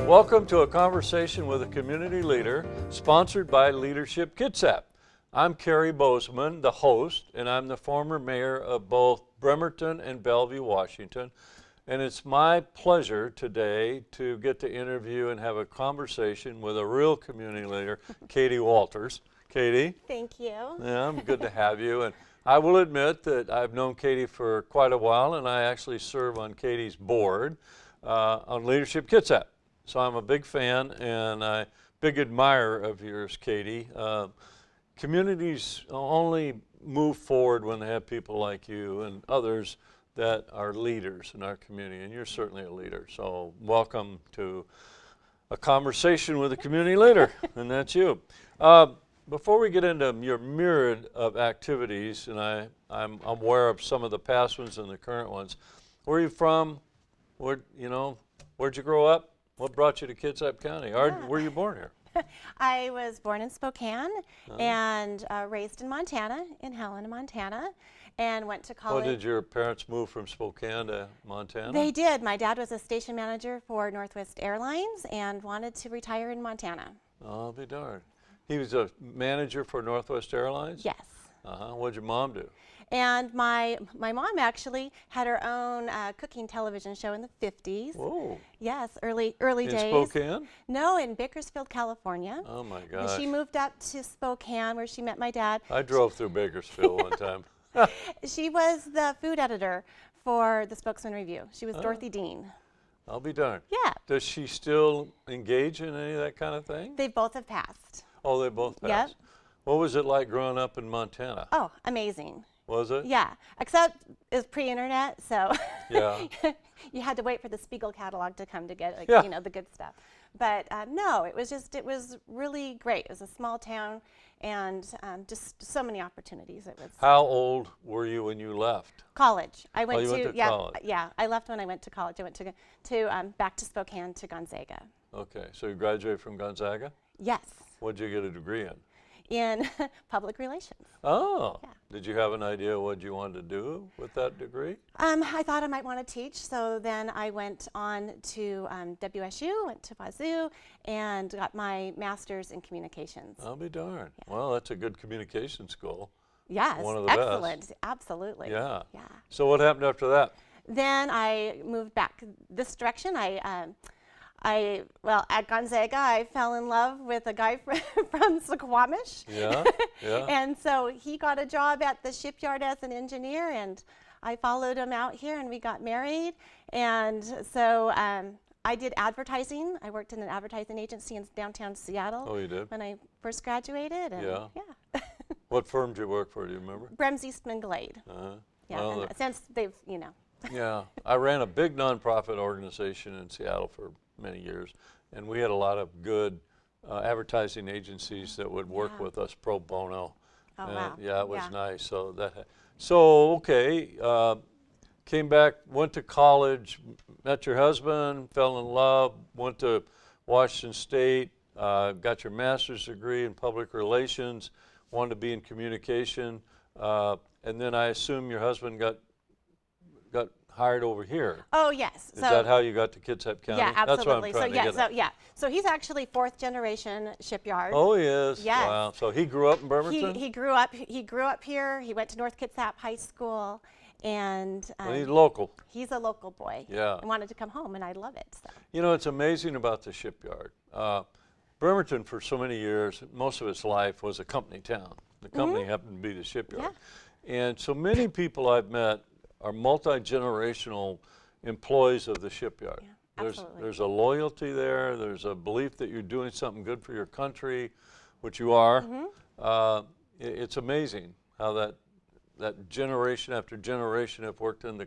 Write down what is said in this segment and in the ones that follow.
Welcome to a conversation with a community leader, sponsored by Leadership Kitsap. I'm Cary, Bozeman, the host, and I'm the former mayor of both Bremerton and Bellevue, Washington. And it's my pleasure today to get to interview and have a conversation with a real community leader, Katie Walters. Katie? Thank you. Yeah, good to have you. And I will admit that I've known Katie for quite a while, and I actually serve on Katie's board on Leadership Kitsap. So I'm a big fan and a big admirer of yours, Katie. Communities only move forward when they have people like you and others that are leaders in our community, and you're certainly a leader. So welcome to a conversation with a community leader, and that's you. Before we get into your myriad of activities, and I'm aware of some of the past ones and the current ones, where are you from? Where'd you grow up? What brought you to Kitsap County? Or were you born here? I was born in Spokane and raised in Montana, in Helena, Montana, and went to college. Well, did your parents move from Spokane to Montana? They did. My dad was a station manager for Northwest Airlines and wanted to retire in Montana. Oh, I'll be darned. He was a manager for Northwest Airlines? Yes. What'd your mom do? And my mom actually had her own cooking television show in the 50s. Whoa. Yes, early days. In Spokane? No, in Bakersfield, California. Oh my And gosh. she moved up to Spokane where she met my dad. I drove through Bakersfield one time. She was the food editor for the Spokesman Review. She was Dorothy Dean. I'll be darned. Yeah. Does she still engage in any of that kind of thing? They both have passed. Oh, they both passed? Yep. What was it like growing up in Montana? Oh, amazing. Was it? Yeah, except it was pre-internet, so Yeah. you had to wait for the Spiegel catalog to come to get the good stuff. But no, it was really great. It was a small town and just so many opportunities. It was. How old were you when you left? College. I went you went to college. Yeah, I left when I went to college. I went to back to Spokane to Gonzaga. Okay, so you graduated from Gonzaga? Yes. What did you get a degree in? In public relations. Oh. Yeah. Did you have an idea what you wanted to do with that degree? I thought I might want to teach, so then I went on to WSU, went to Wazoo, and got my master's in communications. I'll be darned. Yeah. Well, that's a good communication school. Yes, One of the excellent, best. absolutely. Yeah. Yeah. So what happened after that? Then I moved back this direction. At Gonzaga, I fell in love with a guy from Suquamish. Yeah, yeah. And so he got a job at the shipyard as an engineer, and I followed him out here, and we got married. And so I did advertising. I worked in an advertising agency in downtown Seattle. Oh, you did? When I first graduated. And Yeah. What firm did you work for? Do you remember? Brems Eastman Glade. Yeah, Well, and since they've, Yeah, I ran a big nonprofit organization in Seattle for many years, and we had a lot of good advertising agencies that would work with us pro bono. Oh, and wow. Yeah, it was Yeah. nice. So okay, came back, went to college, met your husband, fell in love, went to Washington State, got your master's degree in public relations, wanted to be in communication, and then I assume your husband got hired over here. Oh, yes. Is that how you got to Kitsap County? Yeah, absolutely. That's what I'm trying to get at. So he's actually fourth generation shipyard. Oh, he is? Yes. Wow. So he grew up in Bremerton? He grew up here. He went to North Kitsap High School, and Well, he's local. he's a local boy. Yeah. And wanted to come home, and I love it. So. You know, it's amazing about the shipyard. Bremerton, for so many years, most of its life was a company town. The company happened to be the shipyard. Yeah. And so many people I've met are multi-generational employees of the shipyard. Yeah, absolutely. There's a loyalty there. There's a belief that you're doing something good for your country, which you are. It's amazing how that generation after generation have worked in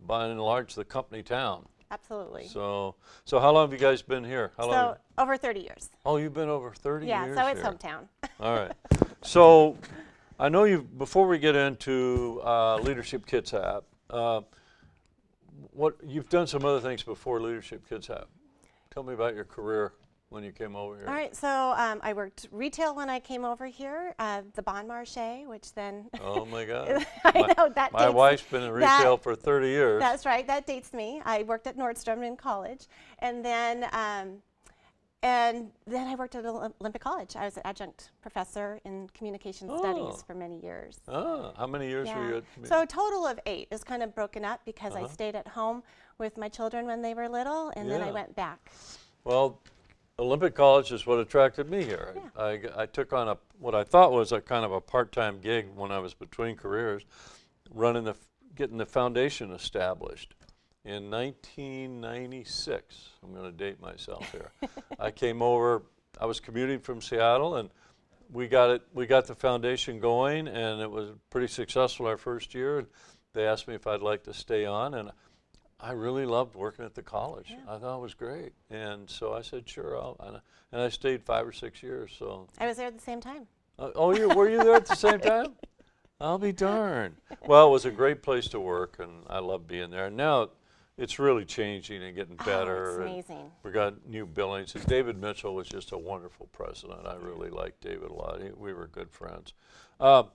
by and large the company town. Absolutely. So how long have you guys been here? How long? Over 30 years. Oh, you've been over 30 years Yeah, so it's here. hometown. All right. So I know before we get into Leadership Kitsap, you've done some other things before Leadership Kitsap. Tell me about your career. when you came over here? All right, so I worked retail when I came over here, the Bon Marché, which then Oh my God. I know that My dates wife's been in retail that- for 30 years. That's right, that dates me. I worked at Nordstrom in college, and then I worked at Olympic College. I was an adjunct professor in communication studies for many years. Oh, how many years were you at? So a total of 8. It's kind of broken up because I stayed at home with my children when they were little, and then I went back. Well, Olympic College is what attracted me here. Yeah. I took on what I thought was a kind of a part-time gig when I was between careers, getting the foundation established. In 1996, I'm going to date myself here. I came over. I was commuting from Seattle, and we got the foundation going, and it was pretty successful our first year. And they asked me if I'd like to stay on, and I really loved working at the college. I thought it was great, and so I said, sure. And I stayed 5 or 6 years. So I was there at the same time. were you there at the same time? I'll be darned. Well, it was a great place to work, and I loved being there. And now it's really changing and getting better. It's amazing. We got new buildings. And David Mitchell was just a wonderful president. I really liked David a lot. We were good friends. What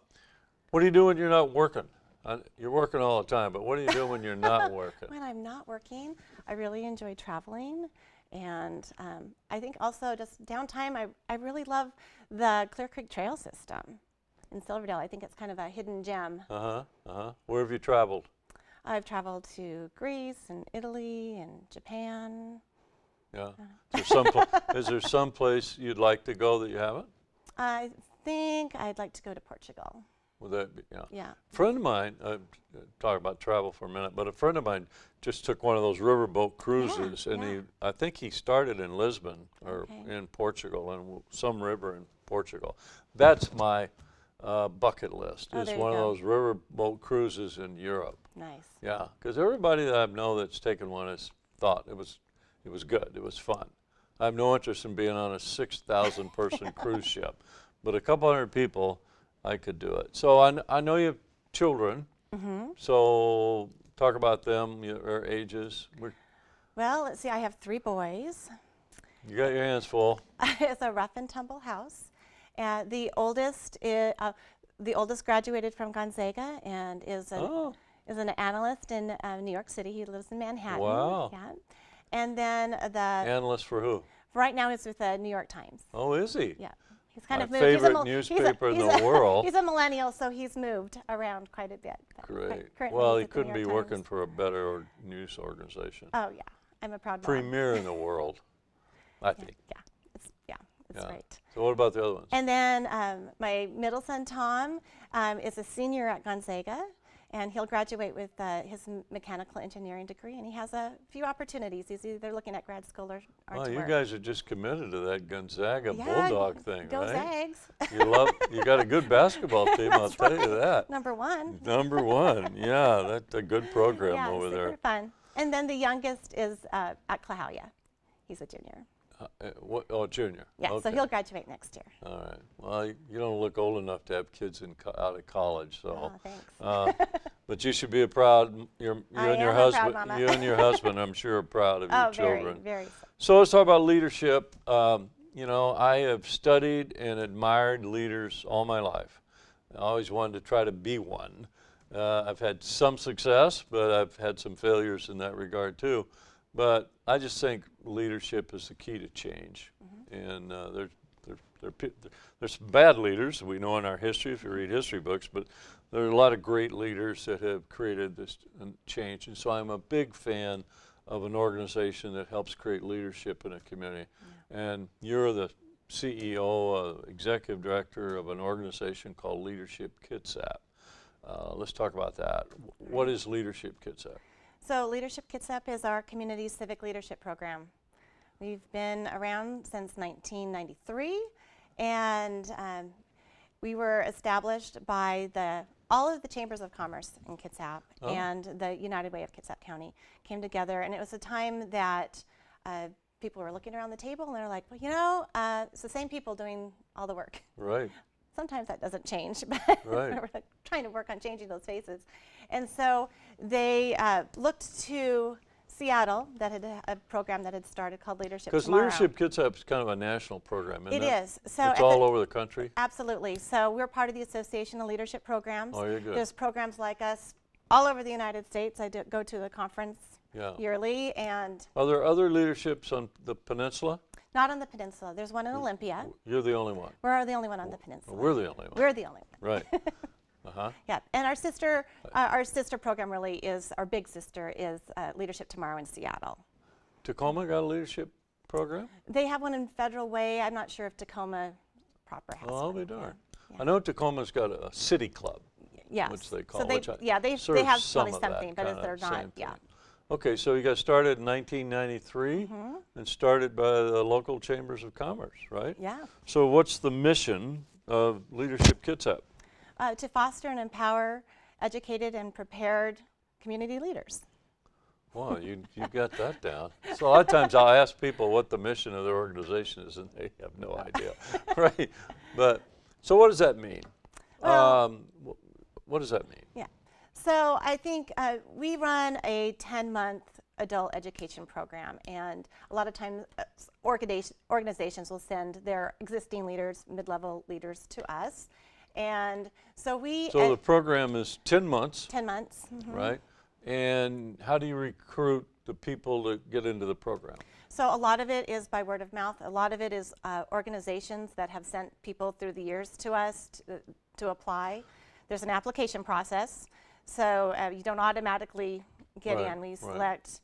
do you do when you're not working? You're working all the time, but what do you do when you're not working? When I'm not working, I really enjoy traveling. And I think also just downtime, I really love the Clear Creek Trail system in Silverdale. I think it's kind of a hidden gem. Where have you traveled? I've traveled to Greece and Italy and Japan. Yeah. Is there some place you'd like to go that you haven't? I think I'd like to go to Portugal. Would that be, Yeah. A friend of mine, talk about travel for a minute, but a friend of mine just took one of those riverboat cruises, and I think he started in Lisbon or in Portugal, and some river in Portugal. That's my bucket list, is one of those riverboat cruises in Europe. Nice. Yeah, because everybody that I know that's taken one has thought it was good, it was fun. I have no interest in being on a 6,000 person cruise ship, but a couple hundred people, I could do it. So I know you have children, so talk about them, their ages. Well, let's see, I have 3 boys. You got your hands full. It's a rough and tumble house. The oldest graduated from Gonzaga and is an analyst in New York City. He lives in Manhattan. Wow. Yeah. And then Analyst for who? Right now he's with the New York Times. Oh, is he? Yeah. He's kind My of moved. favorite newspaper in the world. He's a millennial, so he's moved around quite a bit. Great. Currently Well, he's he at the couldn't New be York working Times. for a better news organization. Oh yeah, I'm a proud mom. Premier in the world, I think. Yeah, it's great. So what about the other ones? And then my middle son Tom is a senior at Gonzaga, and he'll graduate with his mechanical engineering degree, and he has a few opportunities. He's either looking at grad school or to You work. guys are just committed to that Gonzaga Bulldog thing, go right? Zags. You got a good basketball team, I'll tell you that. Number 1. Number 1, yeah, that's a good program over super there. fun. And then the youngest is at Clahalia. He's a junior. Junior. Yeah, Okay. so he'll graduate next year. All right. Well, you don't look old enough to have kids out of college, so. Oh, thanks. But you should be proud. You and your husband, I'm sure, are proud of your children. Very. So let's talk about leadership. I have studied and admired leaders all my life. I always wanted to try to be one. I've had some success, but I've had some failures in that regard too. But I just think leadership is the key to change. And there's some bad leaders we know in our history if you read history books, but there are a lot of great leaders that have created this change. And so I'm a big fan of an organization that helps create leadership in a community. And you're the CEO, executive director of an organization called Leadership Kitsap. Let's talk about that. What is Leadership Kitsap? So Leadership Kitsap is our community civic leadership program. We've been around since 1993, and we were established by all of the chambers of commerce in Kitsap and the United Way of Kitsap County came together, and it was a time that people were looking around the table and they're like, well, it's the same people doing all the work. Right. Sometimes that doesn't change, but right. we're trying to work on changing those faces. And so they looked to Seattle that had a program that had started called Leadership Because Tomorrow. Leadership Kitsap is kind of a national program, isn't it? It is. So it's all over the country? Absolutely. So we're part of the Association of Leadership Programs. Oh, you're good. There's programs like us all over the United States. I go to the conference yearly. And are there other leaderships on the peninsula? not on the peninsula. There's one in Olympia. You're the only one. We're the only one on the peninsula. We're the only one. We're the only one. Right. Uh-huh. Yeah, and our sister program really is, our big sister is Leadership Tomorrow in Seattle. Tacoma got a leadership program? They have one in Federal Way. I'm not sure if Tacoma proper has Oh, I'll one. be darned. Yeah. I know Tacoma's got a city club, Yes. which they call So they, which I yeah, they serve have some 20 of that something, but kinda they're same not. thing. Yeah. Okay, so you got started in 1993 and started by the local chambers of commerce, right? Yeah. So what's the mission of Leadership Kitsap? To foster and empower educated and prepared community leaders. Wow, you got that down. So a lot of times I'll ask people what the mission of their organization is, and they have no idea, right? But so what does that mean? Well, what does that mean? Yeah. So I think we run a 10-month adult education program, and a lot of times organizations will send their existing leaders, mid-level leaders to us. And so So the program is 10 months, 10 months. right? And how do you recruit the people to get into the program? So a lot of it is by word of mouth. A lot of it is organizations that have sent people through the years to us to apply. There's an application process, so you don't automatically get in. We select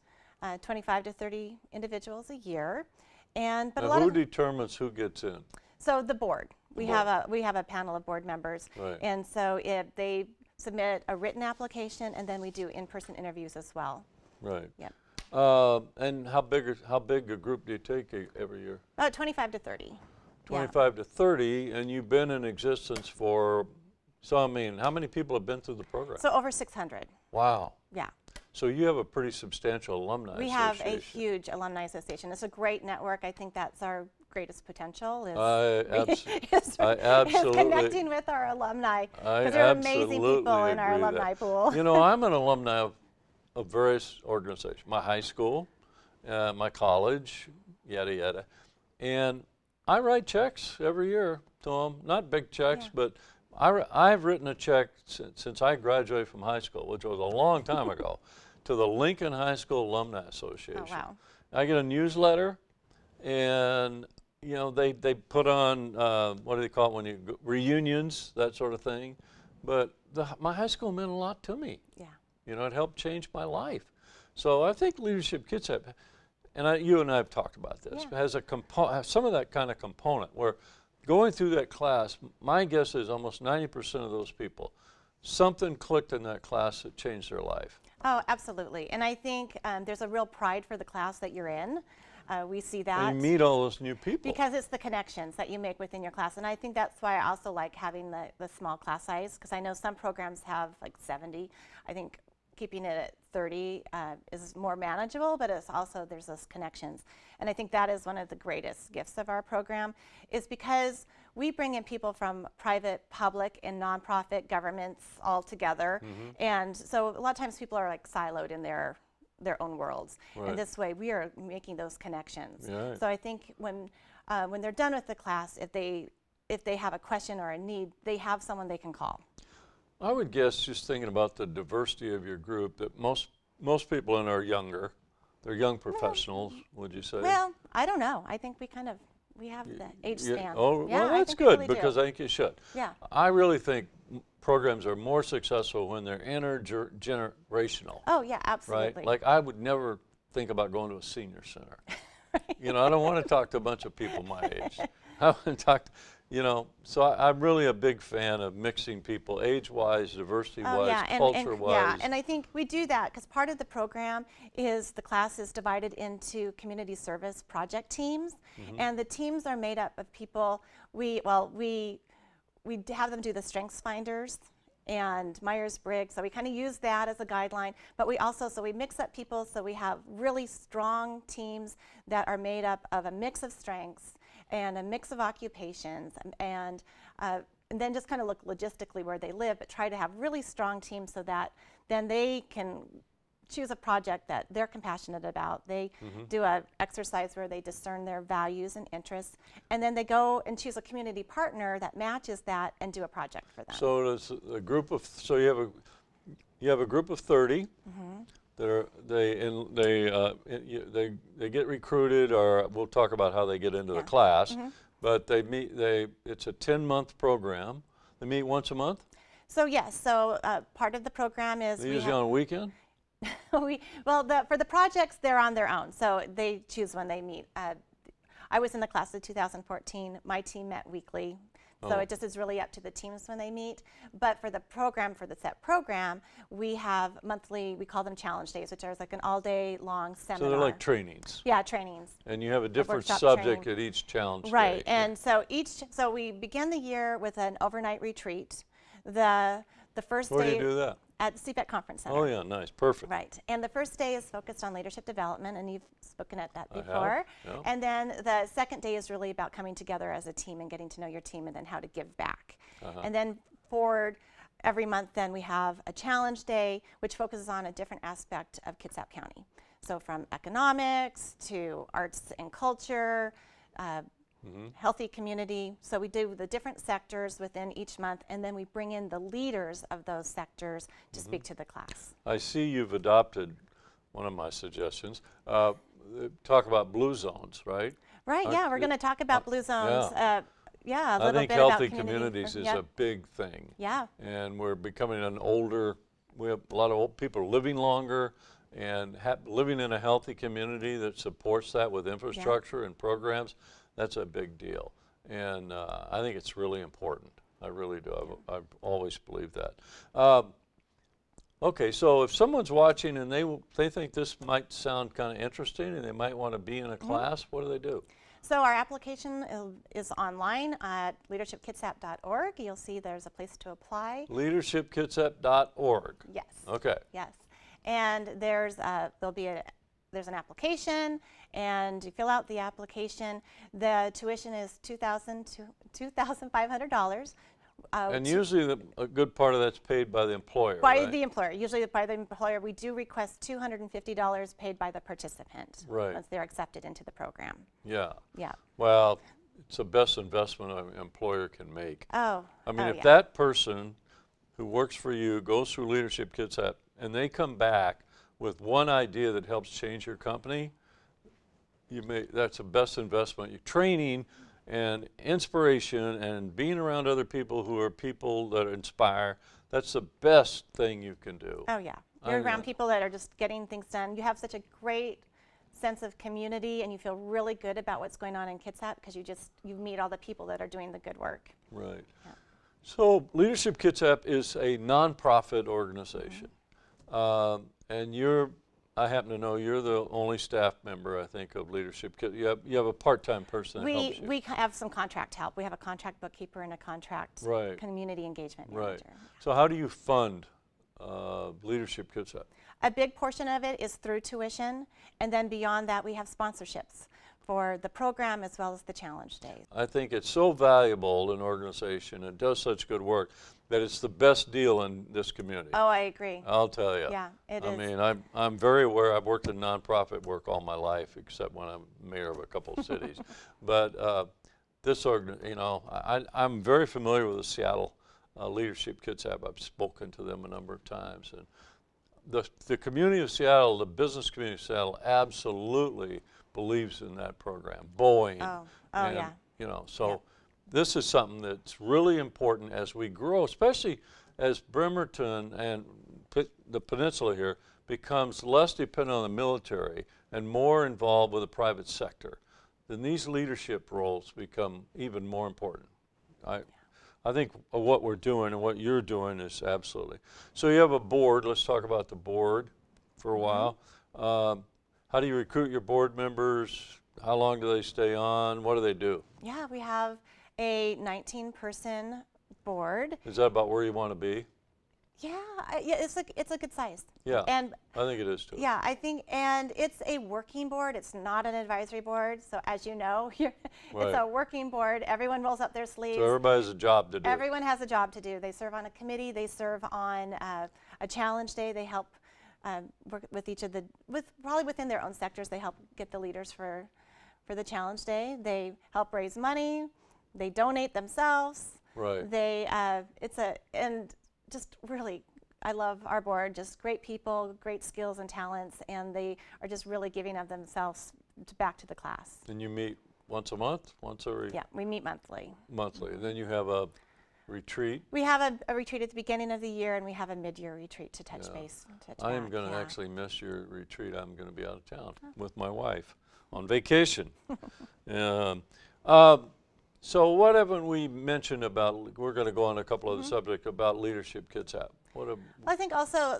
25 to 30 individuals a year, but now a lot who of determines who gets in? so the board. We have a panel of board members, Right. and so if they submit a written application, and then we do in-person interviews as well. Right. Yep. And how big a group do you take every year? About 25 to 30. 25 to 30, and you've been in existence for, so I mean, how many people have been through the program? So over 600. Wow. Yeah. So you have a pretty substantial alumni We association. have a huge alumni association. It's a great network. I think that's our greatest potential is, I is absolutely connecting with our alumni, I because there are amazing absolutely people in our agree with alumni that. pool. You know, I'm an alumni of various organizations. My high school, my college, yada, yada. And I write checks every year to them. Not big checks, but I've written a check since I graduated from high school, which was a long time ago, to the Lincoln High School Alumni Association. Oh, wow. I get a newsletter, and you know they put on what do they call it when you reunions, that sort of thing. But my high school meant a lot to me. Yeah. You know, it helped change my life. So I think Leadership Kitsap, and you and I have talked about this, has some of that kind of component where going through that class, my guess is almost 90% of those people, something clicked in that class that changed their life. Oh, absolutely. And I think there's a real pride for the class that you're in. We see that. And you meet all those new people. Because it's the connections that you make within your class. And I think that's why I also like having the small class size, because I know some programs have like 70. I think keeping it at 30 is more manageable, but it's also, there's those connections. And I think that is one of the greatest gifts of our program, is because we bring in people from private, public, and nonprofit governments all together. And so a lot of times people are like siloed in their own worlds. And this way we are making those connections. Right. So I think when they're done with the class, if they have a question or a need, they have someone they can call. I would guess, just thinking about the diversity of your group, that most people in are younger. They're young professionals, would you say? Well, I don't know. I think we have the age span. Oh, yeah, well, I that's think we good, really do. because I think you should. Yeah. I really think programs are more successful when they're intergenerational. Oh, yeah, absolutely. Right? Like, I would never think about going to a senior center. You know, I don't want to talk to a bunch of people my age. I want to talk to, you know, so I'm really a big fan of mixing people age-wise, diversity-wise, culture-wise. Yeah, and I think we do that because part of the program is the class is divided into community service project teams, and the teams are made up of people. We have them do the strengths finders and Myers-Briggs, so we kind of use that as a guideline, but we also, so we mix up people, so we have really strong teams that are made up of a mix of strengths and a mix of occupations, and then just kind of look logistically where they live, but try to have really strong teams so that then they can choose a project that they're compassionate about. They do an exercise where they discern their values and interests, and then they go and choose a community partner that matches that and do a project for them. So does a group of, so you have a group of 30 that are, they get recruited, or we'll talk about how they get into the class, but they meet, it's a 10-month program. They meet once a month? So yes, so part of the program is Usually on a weekend? for the projects, they're on their own, so they choose when they meet. I was in the class of 2014. My team met weekly, so it just is really up to the teams when they meet. But for the program, for the SET program, we have monthly, we call them challenge days, which are like an all-day long seminar. So they're like trainings. Yeah, trainings. And you have a different workshop subject training. at each challenge day. Right, and so we begin the year with an overnight retreat. The first Where day do you do that? at the Civic Conference Center. Oh yeah, nice, perfect. Right, and the first day is focused on leadership development, and you've spoken at that I have, before. yeah. And then the second day is really about coming together as a team and getting to know your team, and then how to give back. And then forward every month, then we have a challenge day, which focuses on a different aspect of Kitsap County. So from economics to arts and culture, healthy community. So we do the different sectors within each month, and then we bring in the leaders of those sectors to speak to the class. I see you've adopted one of my suggestions. Talk about blue zones, right? Right, yeah, we're going to talk about blue zones. Yeah, a little I think bit healthy about communities is a big thing. Yeah. And we're becoming we have a lot of old people living longer, and living in a healthy community that supports that with infrastructure and programs. That's a big deal, and I think it's really important. I really do. I've always believed that. Okay, so if someone's watching and they think this might sound kind of interesting and they might want to be in a class, what do they do? So our application is online at leadershipkitsap.org. You'll see there's a place to apply. Leadershipkitsap.org. Yes. Okay. Yes, and there's an application, and you fill out the application. The tuition is $2,500. And usually a good part of that's paid by the employer, By right? the employer. Usually by the employer. We do request $250 paid by the participant once they're accepted into the program. Yeah. Yeah. Well, it's the best investment an employer can make. Oh. I mean, if that person who works for you goes through Leadership Kitsap and they come back with one idea that helps change your company, that's the best investment. Your training and inspiration and being around other people who are people that inspire, that's the best thing you can do. Oh yeah, you're around people that are just getting things done. You have such a great sense of community, and you feel really good about what's going on in Kitsap because you meet all the people that are doing the good work. Right. Yeah. So Leadership Kitsap is a nonprofit organization, and I happen to know you're the only staff member, I think, of Leadership Kitsap. You have a part-time person that helps you. We have some contract help. We have a contract bookkeeper and a contract community engagement manager. Right. So how do you fund Leadership Kitsap? A big portion of it is through tuition, and then beyond that we have sponsorships for the program as well as the challenge days. I think it's so valuable, an organization, and does such good work, that it's the best deal in this community. Oh, I agree. I'll tell you. Yeah, it is. I mean, I'm very aware. I've worked in nonprofit work all my life, except when I'm mayor of a couple of cities. But I'm very familiar with the Seattle Leadership Kitsap. I've spoken to them a number of times, and the community of Seattle, the business community of Seattle, absolutely believes in that program. Boeing. This is something that's really important as we grow, especially as Bremerton and the peninsula here becomes less dependent on the military and more involved with the private sector. Then these leadership roles become even more important. I think what we're doing and what you're doing is absolutely. So you have a board. Let's talk about the board for a while. How do you recruit your board members? How long do they stay on? What do they do? Yeah, we have a 19-person board. Is that about where you want to be? Yeah, it's a good size. Yeah, and I think it is too. Yeah, I think, and it's a working board. It's not an advisory board. So as you know, it's a working board. Everyone rolls up their sleeves. So everybody has a job to do. Everyone has a job to do. They serve on a committee. They serve on a challenge day. They help work with each of the, probably within their own sectors, they help get the leaders for the challenge day. They help raise money. They donate themselves. Right. And just really, I love our board, just great people, great skills and talents, and they are just really giving of themselves back to the class. And you meet once a month, once every? Yeah, we meet monthly. Monthly. Then you have a retreat? We have a retreat at the beginning of the year, and we have a mid-year retreat to touch base. I am going to actually miss your retreat. I'm going to be out of town with my wife on vacation. So what haven't we mentioned about, we're going to go on a couple of the subjects about Leadership Kitsap. I think also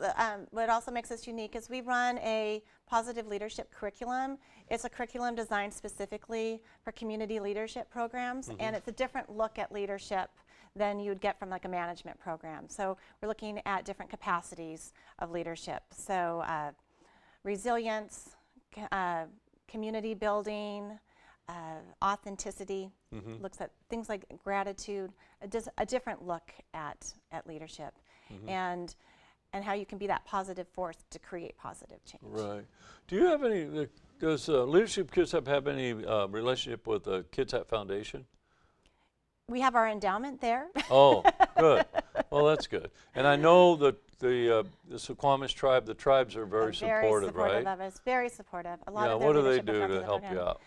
what also makes us unique is we run a positive leadership curriculum. It's a curriculum designed specifically for community leadership programs, and it's a different look at leadership than you'd get from like a management program. So we're looking at different capacities of leadership. So resilience, community building, authenticity, looks at things like gratitude, a different look at leadership, and how you can be that positive force to create positive change. Right. Do you have any, does Leadership Kitsap have any relationship with the Kitsap Foundation? We have our endowment there. Oh, good. Well, that's good. And I know that the Suquamish tribe, the tribes are very supportive, right? Very supportive of us, very supportive. A lot of their what do they leadership do reflects to the help program. you out?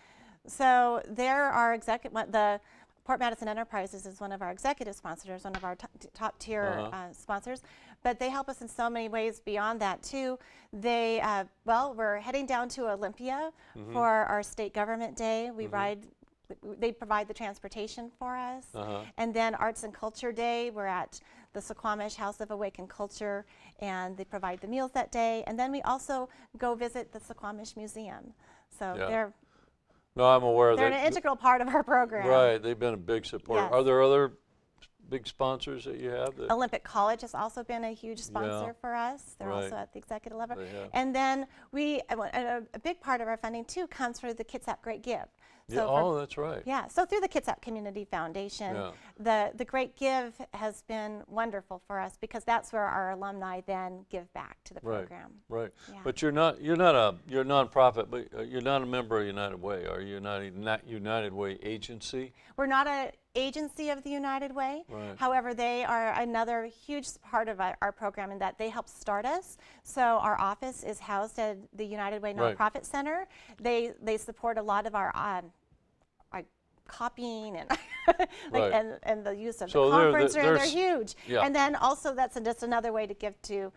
So they're our the Port Madison Enterprises is one of our executive sponsors, one of our top tier sponsors, but they help us in so many ways beyond that too. They, we're heading down to Olympia for our state government day. We they provide the transportation for us. And then Arts and Culture Day, we're at the Suquamish House of Awakened Culture, and they provide the meals that day. And then we also go visit the Suquamish Museum. So No, I'm aware of that. they're an integral part of our program. Right, they've been a big supporter. Yes. Are there other big sponsors that you have? Olympic College has also been a huge sponsor for us. They're also at the executive level. And then a big part of our funding too comes through the Kitsap Great Give. So that's right. Yeah, so through the Kitsap Community Foundation, the Great Give has been wonderful for us because that's where our alumni then give back to the program. Right. Yeah. But you're a nonprofit, but you're not a member of United Way. Are you not United Way agency? We're not an agency of the United Way. Right. However, they are another huge part of our program in that they help start us. So our office is housed at the United Way Nonprofit Center. They support a lot of our copying and and the use of the conference room. They're huge. Yeah. And then also that's just another way to give to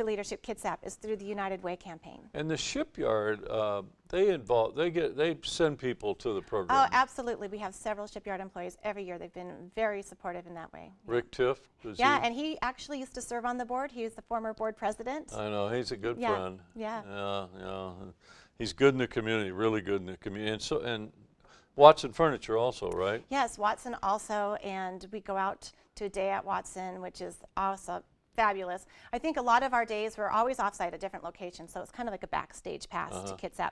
Leadership Kitsap is through the United Way campaign. And the shipyard, they send people to the program. Oh, absolutely. We have several shipyard employees every year. They've been very supportive in that way. Rick Tiff, and he actually used to serve on the board. He was the former board president. I know, he's a good friend. Yeah. He's good in the community, really good in the community. And Watson Furniture also, right? Yes, Watson also, and we go out to a day at Watson, which is also fabulous. I think a lot of our days we're always offsite at different locations, so it's kind of like a backstage pass to Kitsap.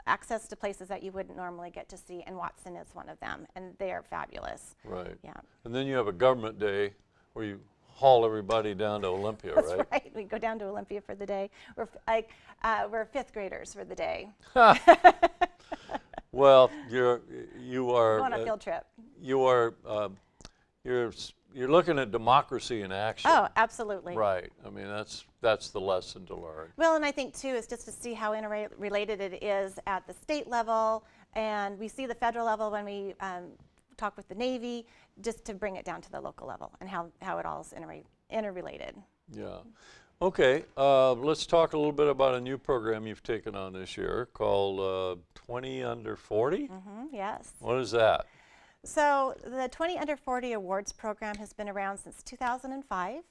Access to places that you wouldn't normally get to see, and Watson is one of them, and they are fabulous. Right. Yeah. And then you have a government day where you haul everybody down to Olympia, right? That's right. We go down to Olympia for the day. We're fifth graders for the day. Well, you are on a field trip. You're looking at democracy in action. Oh, absolutely. Right. I mean, that's the lesson to learn. Well, and I think too is just to see how interrelated it is at the state level, and we see the federal level when we talk with the Navy, just to bring it down to the local level and how it all is interrelated. Yeah. Okay, let's talk a little bit about a new program you've taken on this year called 20 Under 40? Yes. What is that? So the 20 Under 40 Awards program has been around since 2005.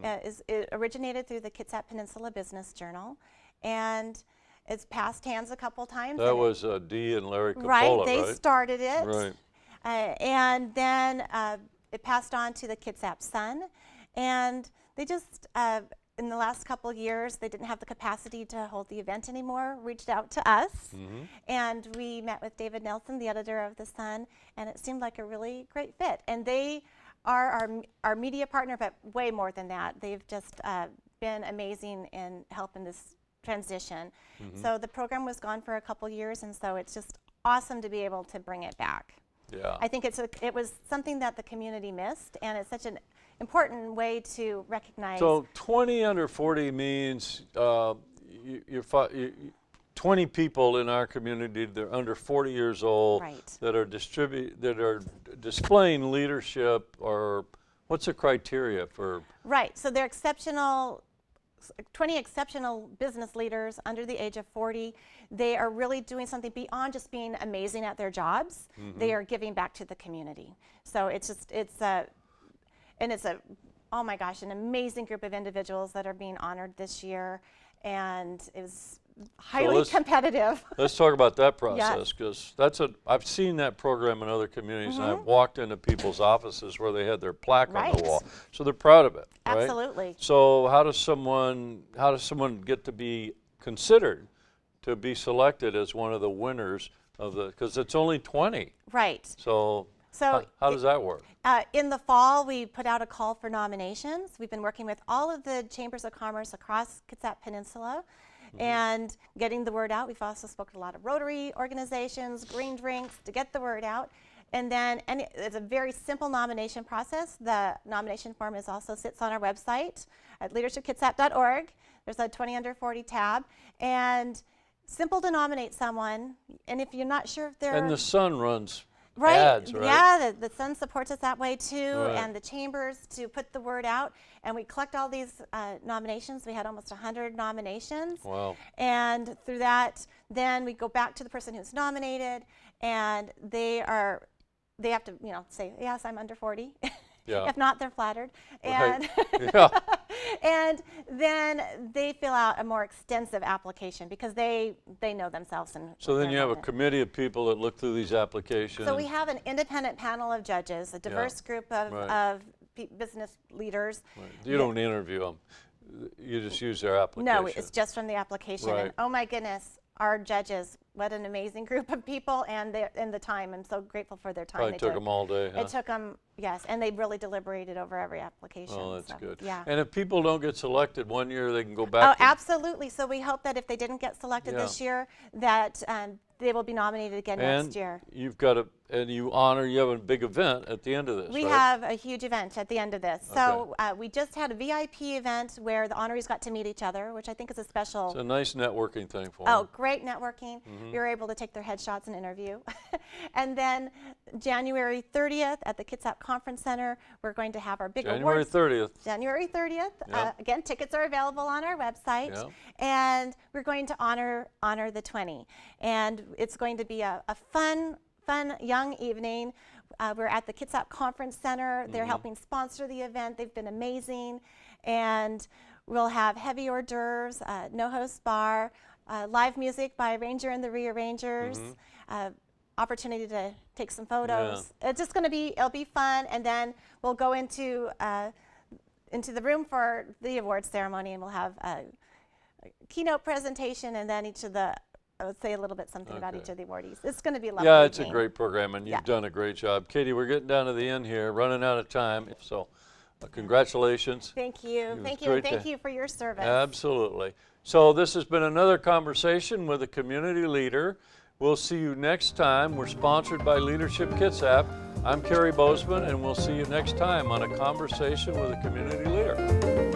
It originated through the Kitsap Peninsula Business Journal, and it's passed hands a couple times. That was Dee and Larry Coppola, right? They started it. Right. And then it passed on to the Kitsap Sun, and they just in the last couple of years, they didn't have the capacity to hold the event anymore, reached out to us, and we met with David Nelson, the editor of The Sun, and it seemed like a really great fit. And they are our media partner, but way more than that. They've just been amazing in helping this transition. So the program was gone for a couple years, and so it's just awesome to be able to bring it back. Yeah. I think it was something that the community missed, and it's such an important way to recognize. So 20 under 40 means you're 20 people in our community that are under 40 years old, Right. that are displaying leadership, or what's the criteria for? Right, so they're exceptional, 20 exceptional business leaders under the age of 40. They are really doing something beyond just being amazing at their jobs. They are giving back to the community. So oh my gosh, an amazing group of individuals that are being honored this year, and it was highly competitive. Let's talk about that process, because I've seen that program in other communities, and I've walked into people's offices where they had their plaque on the wall, so they're proud of it. Right? Absolutely. So how does someone get to be considered to be selected as one of the winners of because it's only 20? Right. So how does that work? In the fall, we put out a call for nominations. We've been working with all of the chambers of commerce across Kitsap Peninsula and getting the word out. We've also spoken to a lot of Rotary organizations, green drinks, to get the word out. And then it's a very simple nomination process. The nomination form also sits on our website at leadershipkitsap.org. There's a 20 under 40 tab. And simple to nominate someone. And if you're not sure if they're... And the Sun runs Right. ads, right? Yeah, the Sun supports us that way too, Right. and the chambers to put the word out. And we collect all these nominations. We had almost 100 nominations. Wow. And through that, then we go back to the person who's nominated, and they have to, say, yes, I'm under 40. Yeah. If not, they're flattered. Right. And Yeah. and then they fill out a more extensive application because they know themselves. And So then you have a committee of people that look through these applications. So we have an independent panel of judges, a diverse group of business leaders. Right. You don't interview them. You just use their application. No, it's just from the application. Right. And oh my goodness, our judges, what an amazing group of people, and the time. I'm so grateful for their time. Probably took them all day, huh? It took them, yes, and they really deliberated over every application. Oh, that's good. Yeah. And if people don't get selected one year, they can go Oh, back. absolutely. So we hope that if they didn't get selected this year, that they will be nominated again next year. You've got you have a big event at the end of this, We right? have a huge event at the end of this. So we just had a VIP event where the honorees got to meet each other, which I think is a special. It's a nice networking thing for Oh, them. great networking. We were able to take their headshots and interview. And then January 30th at the Kitsap Conference Center, we're going to have our big January awards. 30th. January 30th. Yeah. Again, tickets are available on our website. Yeah. And we're going to honor the 20. And it's going to be a fun young evening. We're at the Kitsap Conference Center. They're helping sponsor the event. They've been amazing. And we'll have heavy hors d'oeuvres, no host bar, live music by Ranger and the Rearrangers, opportunity to take some photos. It's just going to it'll be fun. And then we'll go into the room for the awards ceremony, and we'll have a keynote presentation, and then I would say a little bit something about each of the awardees. It's going to be a lovely Yeah, it's a evening. great program, and you've done a great job. Katie, we're getting down to the end here, running out of time. So congratulations. Thank you. Thank you. great And thank to- you for your service. Absolutely. So this has been another conversation with a community leader. We'll see you next time. We're sponsored by Leadership Kitsap. I'm Cary Bozeman, and we'll see you next time on A Conversation with a Community Leader.